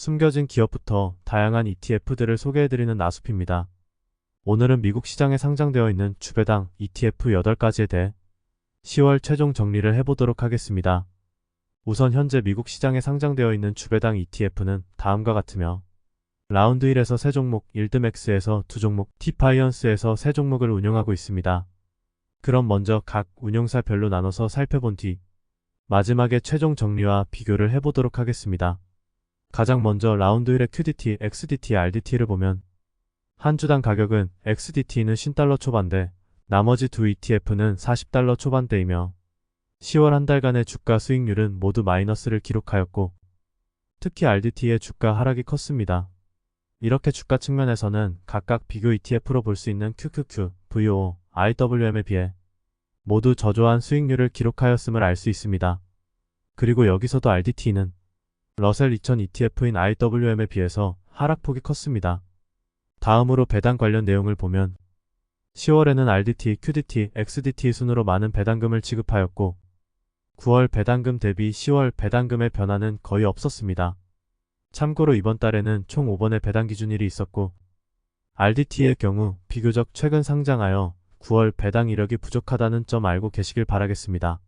숨겨진 기업부터 다양한 ETF들을 소개해드리는 나숲입니다. 오늘은 미국 시장에 상장되어 있는 주배당 ETF 8가지에 대해 10월 최종 정리를 해보도록 하겠습니다. 우선 현재 미국 시장에 상장되어 있는 주배당 ETF는 다음과 같으며 라운드 1에서 3종목, 일드맥스에서 2종목, 티파이언스에서 3종목을 운영하고 있습니다. 그럼 먼저 각 운용사별로 나눠서 살펴본 뒤 마지막에 최종 정리와 비교를 해보도록 하겠습니다. 가장 먼저 라운드 1의 QDT, XDT, RDT를 보면 한 주당 가격은 XDT는 50달러 초반대, 나머지 두 ETF는 40달러 초반대이며 10월 한 달간의 주가 수익률은 모두 마이너스를 기록하였고 특히 RDT의 주가 하락이 컸습니다. 이렇게 주가 측면에서는 각각 비교 ETF로 볼 수 있는 QQQ, VOO, IWM에 비해 모두 저조한 수익률을 기록하였음을 알 수 있습니다. 그리고 여기서도 RDT는 러셀 2000 ETF인 IWM에 비해서 하락폭이 컸습니다. 다음으로 배당 관련 내용을 보면 10월에는 RDT, QDT, XDT 순으로 많은 배당금을 지급하였고 9월 배당금 대비 10월 배당금의 변화는 거의 없었습니다. 참고로 이번 달에는 총 5번의 배당 기준일이 있었고 RDT의 경우 비교적 최근 상장하여 9월 배당 이력이 부족하다는 점 알고 계시길 바라겠습니다.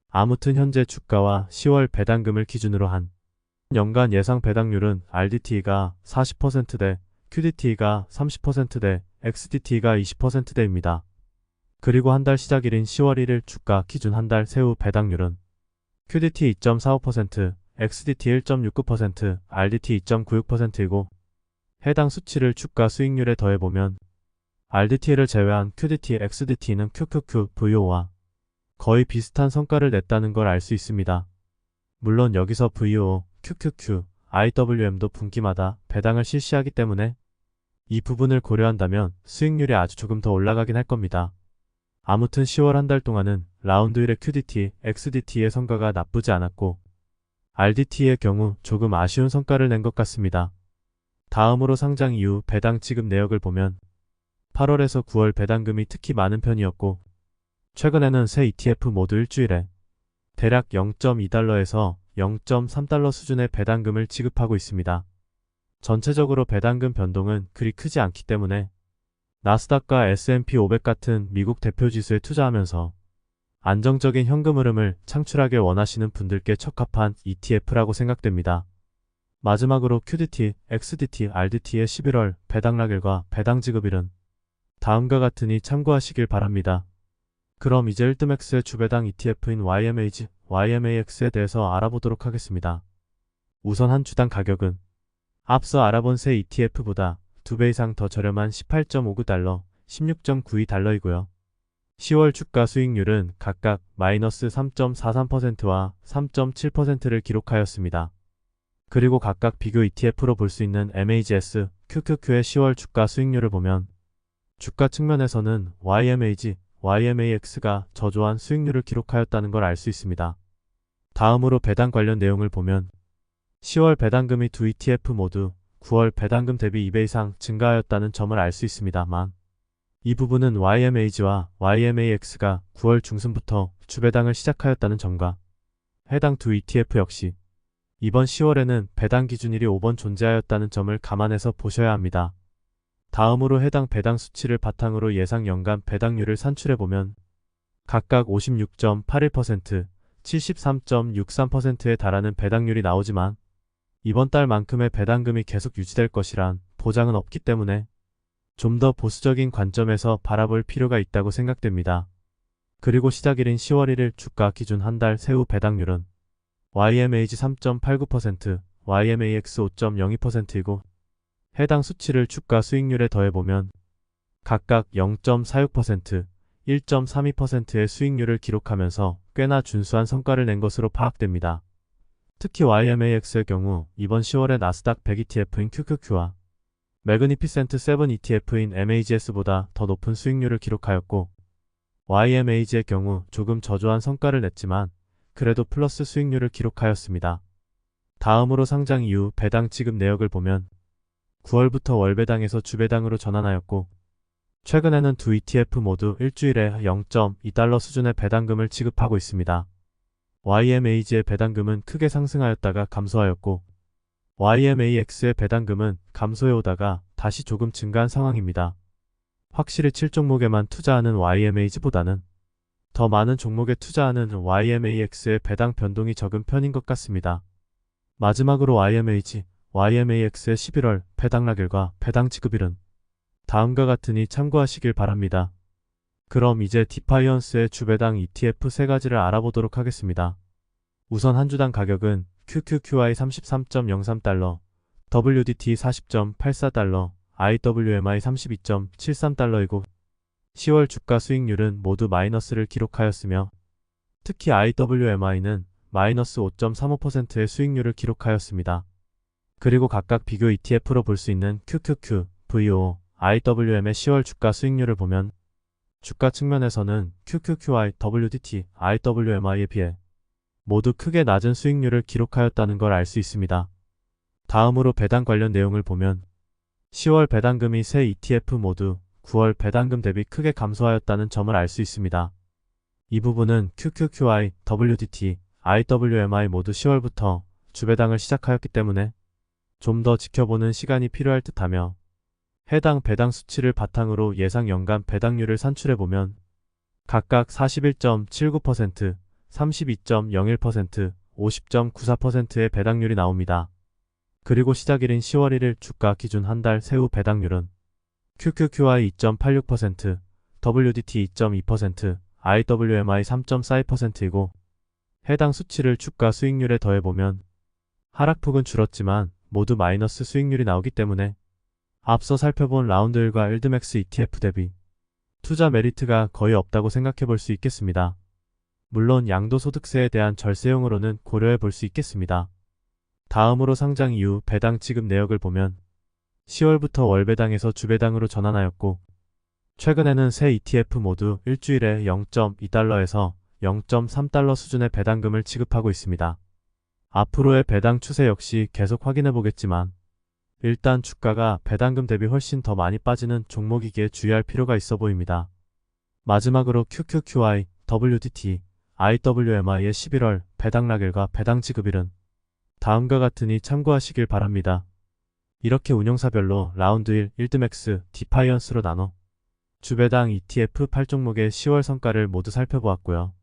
아무튼 현재 주가와 10월 배당금을 기준으로 한 연간 예상 배당률은 RDT가 40%대, QDT가 30%대, XDT가 20%대입니다. 그리고 한 달 시작일인 10월 1일 주가 기준 한 달 세후 배당률은 QDT 2.45%, XDT 1.69%, RDT 2.96%이고 해당 수치를 주가 수익률에 더해보면 RDT를 제외한 QDT, XDT는 QQQ, VOO와 거의 비슷한 성과를 냈다는 걸 알 수 있습니다. 물론 여기서 VOO, QQQ, IWM도 분기마다 배당을 실시하기 때문에 이 부분을 고려한다면 수익률이 아주 조금 더 올라가긴 할 겁니다. 아무튼 10월 한 달 동안은 라운드 1의 QDT, XDT의 성과가 나쁘지 않았고 RDT의 경우 조금 아쉬운 성과를 낸 것 같습니다. 다음으로 상장 이후 배당 지급 내역을 보면 8월에서 9월 배당금이 특히 많은 편이었고 최근에는 새 ETF 모두 일주일에 대략 0.2달러에서 0.3달러 수준의 배당금을 지급하고 있습니다. 전체적으로 배당금 변동은 그리 크지 않기 때문에 나스닥과 S&P 500 같은 미국 대표 지수에 투자하면서 안정적인 현금 흐름을 창출하길 원하시는 분들께 적합한 ETF라고 생각됩니다. 마지막으로 QDT, XDT, RDT의 11월 배당락일과 배당 지급일은 다음과 같으니 참고하시길 바랍니다. 그럼 이제 일드맥스의 주배당 ETF인 YMAX에 대해서 알아보도록 하겠습니다. 우선 한 주당 가격은 앞서 알아본 새 ETF보다 2배 이상 더 저렴한 18.59달러, 16.92달러이고요. 10월 주가 수익률은 각각 마이너스 3.43%와 3.7%를 기록하였습니다. 그리고 각각 비교 ETF로 볼 수 있는 MAGS, QQQ의 10월 주가 수익률을 보면 주가 측면에서는 YMAX가 저조한 수익률을 기록하였다는 걸 알 수 있습니다. 다음으로 배당 관련 내용을 보면 10월 배당금이 두 ETF 모두 9월 배당금 대비 2배 이상 증가하였다는 점을 알 수 있습니다만 이 부분은 YMAG와 YMAX가 9월 중순부터 주배당을 시작하였다는 점과 해당 두 ETF 역시 이번 10월에는 배당 기준일이 5번 존재하였다는 점을 감안해서 보셔야 합니다. 다음으로 해당 배당 수치를 바탕으로 예상 연간 배당률을 산출해보면 각각 56.81%, 73.63%에 달하는 배당률이 나오지만 이번 달만큼의 배당금이 계속 유지될 것이란 보장은 없기 때문에 좀 더 보수적인 관점에서 바라볼 필요가 있다고 생각됩니다. 그리고 시작일인 10월 1일 주가 기준 한 달 세후 배당률은 YMAG 3.89%, YMAX 5.02%이고 해당 수치를 주가 수익률에 더해보면 각각 0.46%, 1.32%의 수익률을 기록하면서 꽤나 준수한 성과를 낸 것으로 파악됩니다. 특히 YMAX의 경우 이번 10월에 나스닥 100 ETF인 QQQ와 매그니피센트 7 ETF인 MAGS보다 더 높은 수익률을 기록하였고 YMAG의 경우 조금 저조한 성과를 냈지만 그래도 플러스 수익률을 기록하였습니다. 다음으로 상장 이후 배당 지급 내역을 보면 9월부터 월배당에서 주배당으로 전환하였고 최근에는 두 ETF 모두 일주일에 0.2달러 수준의 배당금을 지급하고 있습니다. YMAG의 배당금은 크게 상승하였다가 감소하였고 YMAX의 배당금은 감소해 오다가 다시 조금 증가한 상황입니다. 확실히 7종목에만 투자하는 YMAG보다는 더 많은 종목에 투자하는 YMAX의 배당 변동이 적은 편인 것 같습니다. 마지막으로 YMAX의 11월 배당락일과 배당 지급일은 다음과 같으니 참고하시길 바랍니다. 그럼 이제 디파이언스의 주배당 ETF 세 가지를 알아보도록 하겠습니다. 우선 한 주당 가격은 QQQI 33.03달러, WDT 40.84달러, IWMI 32.73달러이고 10월 주가 수익률은 모두 마이너스를 기록하였으며 특히 IWMI는 마이너스 5.35%의 수익률을 기록하였습니다. 그리고 각각 비교 ETF로 볼 수 있는 QQQ, VO, IWM의 10월 주가 수익률을 보면 주가 측면에서는 QQQI, WDT, IWMI에 비해 모두 크게 낮은 수익률을 기록하였다는 걸 알 수 있습니다. 다음으로 배당 관련 내용을 보면 10월 배당금이 세 ETF 모두 9월 배당금 대비 크게 감소하였다는 점을 알 수 있습니다. 이 부분은 QQQI, WDT, IWMI 모두 10월부터 주배당을 시작하였기 때문에 좀 더 지켜보는 시간이 필요할 듯하며 해당 배당 수치를 바탕으로 예상 연간 배당률을 산출해보면 각각 41.79%, 32.01%, 50.94%의 배당률이 나옵니다. 그리고 시작일인 10월 1일 주가 기준 한 달 세후 배당률은 QQQI 2.86%, WDT 2.2%, IWMI 3.42%이고 해당 수치를 주가 수익률에 더해보면 하락폭은 줄었지만 모두 마이너스 수익률이 나오기 때문에 앞서 살펴본 라운드 1과 일드맥스 ETF 대비 투자 메리트가 거의 없다고 생각해 볼 수 있겠습니다. 물론 양도소득세에 대한 절세용으로는 고려해 볼 수 있겠습니다. 다음으로 상장 이후 배당 지급 내역을 보면 10월부터 월배당에서 주배당으로 전환하였고 최근에는 새 ETF 모두 일주일에 0.2달러에서 0.3달러 수준의 배당금을 지급하고 있습니다. 앞으로의 배당 추세 역시 계속 확인해 보겠지만 일단 주가가 배당금 대비 훨씬 더 많이 빠지는 종목이기에 주의할 필요가 있어 보입니다. 마지막으로 QQQI, WDT, IWMI의 11월 배당락일과 배당 지급일은 다음과 같으니 참고하시길 바랍니다. 이렇게 운용사별로 라운드 1, 일드맥스, 디파이언스로 나눠 주배당 ETF 8종목의 10월 성과를 모두 살펴보았고요.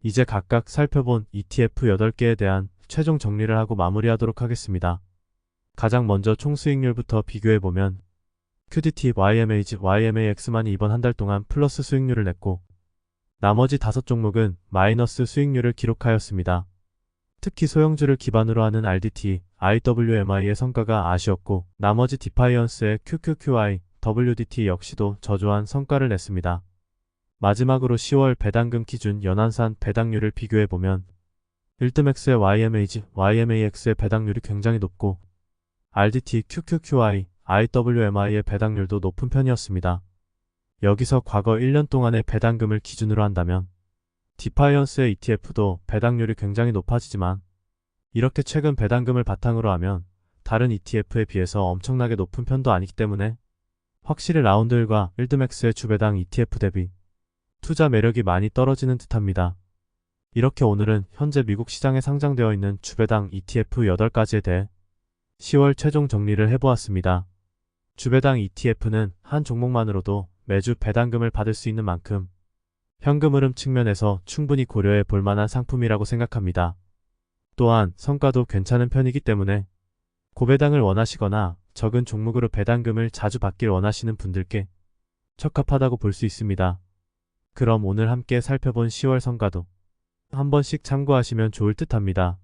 이제 각각 살펴본 ETF 8개에 대한 최종 정리를 하고 마무리하도록 하겠습니다. 가장 먼저 총수익률부터 비교해보면 QDT, YMAX만이 이번 한 달 동안 플러스 수익률을 냈고 나머지 5종목은 마이너스 수익률을 기록하였습니다. 특히 소형주를 기반으로 하는 RDT, IWMI의 성과가 아쉬웠고 나머지 디파이언스의 QQQI, WDT 역시도 저조한 성과를 냈습니다. 마지막으로 10월 배당금 기준 연환산 배당률을 비교해보면 일드맥스의 YMAX의 배당률이 굉장히 높고 RDT, QQQI, IWMI의 배당률도 높은 편이었습니다. 여기서 과거 1년 동안의 배당금을 기준으로 한다면 디파이언스의 ETF도 배당률이 굉장히 높아지지만 이렇게 최근 배당금을 바탕으로 하면 다른 ETF에 비해서 엄청나게 높은 편도 아니기 때문에 확실히 라운드 1과 일드맥스의 주배당 ETF 대비 투자 매력이 많이 떨어지는 듯합니다. 이렇게 오늘은 현재 미국 시장에 상장되어 있는 주배당 ETF 8가지에 대해 10월 최종 정리를 해보았습니다. 주배당 ETF는 한 종목만으로도 매주 배당금을 받을 수 있는 만큼 현금 흐름 측면에서 충분히 고려해 볼 만한 상품이라고 생각합니다. 또한 성과도 괜찮은 편이기 때문에 고배당을 원하시거나 적은 종목으로 배당금을 자주 받길 원하시는 분들께 적합하다고 볼 수 있습니다. 그럼 오늘 함께 살펴본 10월 성과도 한 번씩 참고하시면 좋을 듯 합니다.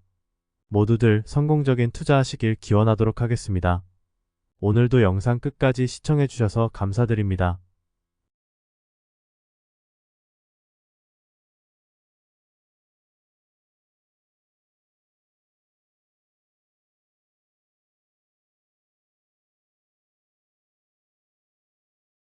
모두들 성공적인 투자하시길 기원하도록 하겠습니다. 오늘도 영상 끝까지 시청해주셔서 감사드립니다.